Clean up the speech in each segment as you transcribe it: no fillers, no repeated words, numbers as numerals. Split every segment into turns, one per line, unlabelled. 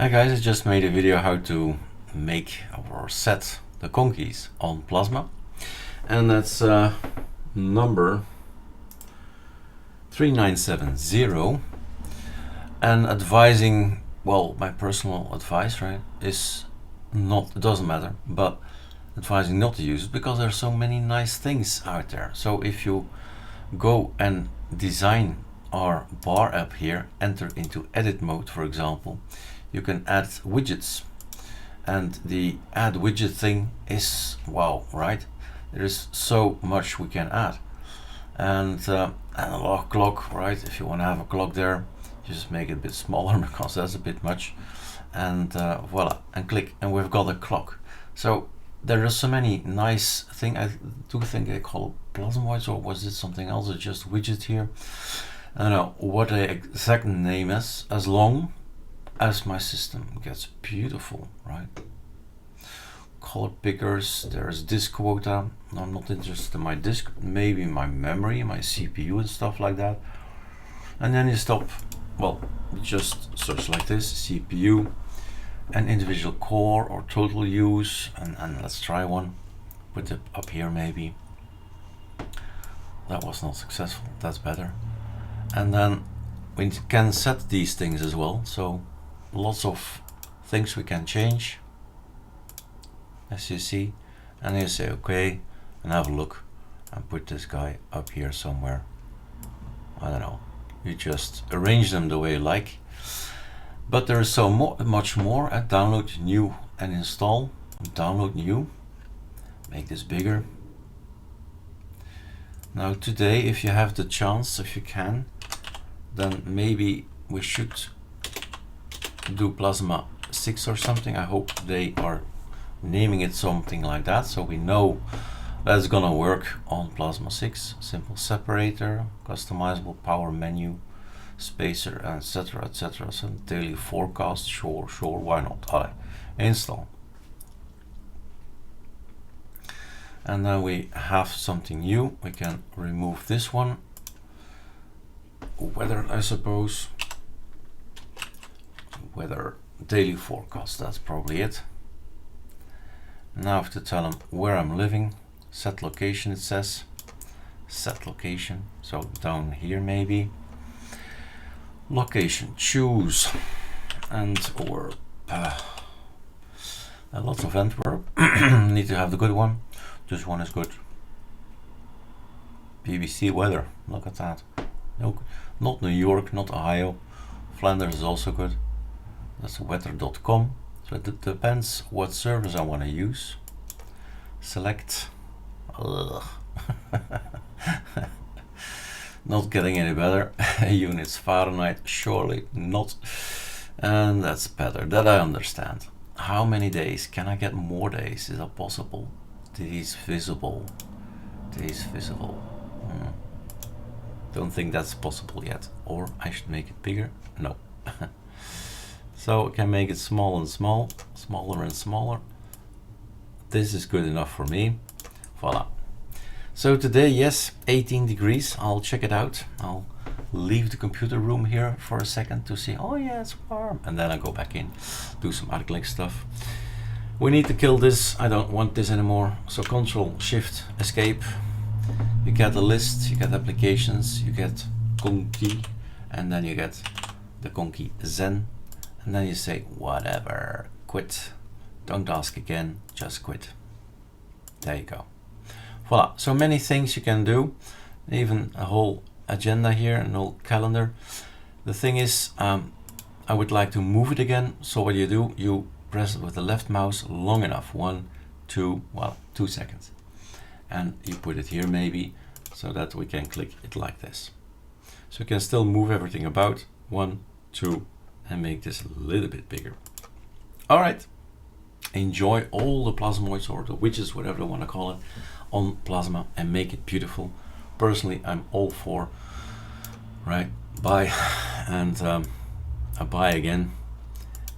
Hi guys, I just made a video how to make or set the Conkys on Plasma, and that's number 3970. And advising, well, my personal advice, right, is not, it doesn't matter, but advising not to use it because there are so many nice things out there. So if you go and design our bar app here, enter into edit mode, for example, you can add widgets, and the add widget thing is wow, right? There is so much we can add. And analog clock, right? If you want to have a clock there, you just make it a bit smaller because that's a bit much, and voila, and click, and we've got a clock. So there are so many nice things. I do think they call it plasmoids, or was it something else, or just widget here? I don't know what the exact name is, as long as my system gets beautiful, right? Color pickers, there's disk quota. I'm not interested in my disk, maybe my memory, my CPU and stuff like that. And then you stop, well, just search like this, CPU and individual core or total use, and let's try one. Put it up here maybe. That was not successful, that's better. And then we can set these things as well, so lots of things we can change, as you see. And you say okay and have a look and put this guy up here somewhere. I don't know, you just arrange them the way you like. But there is so much more. Download new and install. Download new, make this bigger. Now today, if you have the chance, if you can, then maybe we should do Plasma 6 or something. I hope they are naming it something like that, so we know that's gonna work on Plasma 6. Simple separator, customizable power menu, spacer, etc, etc. So daily forecast, sure, why not? Alright, install. And then we have something new. We can remove this one, weather, I suppose. Weather daily forecast, that's probably it. Now I have to tell them where I'm living. Set location, it says. Set location, so down here maybe. Location, choose, and or a lot of Antwerp. Need to have the good one. This one is good. BBC weather, look at that. No, not New York, not Ohio. Flanders is also good. That's weather.com. So it depends what service I want to use. Select. Not getting any better. Units Fahrenheit, surely not. And that's better, that I understand. How many days? Can I get more days? Is that possible? Days visible. Days visible. Don't think that's possible yet. Or I should make it bigger? No. So I can make it small and small, smaller and smaller. This is good enough for me. Voila. So today, yes, 18 degrees. I'll check it out. I'll leave the computer room here for a second to see, oh yeah, it's warm. And then I go back in, do some ArcoLinux stuff. We need to kill this. I don't want this anymore. So Control Shift Escape. You get a list, you get applications, you get Conky, and then you get the Conky Zen. And then you say, whatever, quit. Don't ask again, just quit. There you go. Voila, so many things you can do. Even a whole agenda here, an whole calendar. The thing is, I would like to move it again. So what you do, you press it with the left mouse long enough. 1, 2, well, 2 seconds. And you put it here maybe, so that we can click it like this. So you can still move everything about. 1, 2, and make this a little bit bigger. All right, enjoy all the plasmoids or the widgets, whatever you want to call it, on Plasma, and make it beautiful. Personally, I'm all for, right, buy and buy again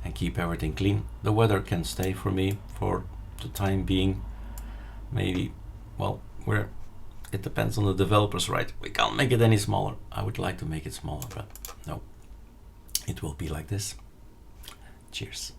and keep everything clean. The weather can stay for me for the time being. Maybe, well, it depends on the developers, right? We can't make it any smaller. I would like to make it smaller, but no. It will be like this. Cheers.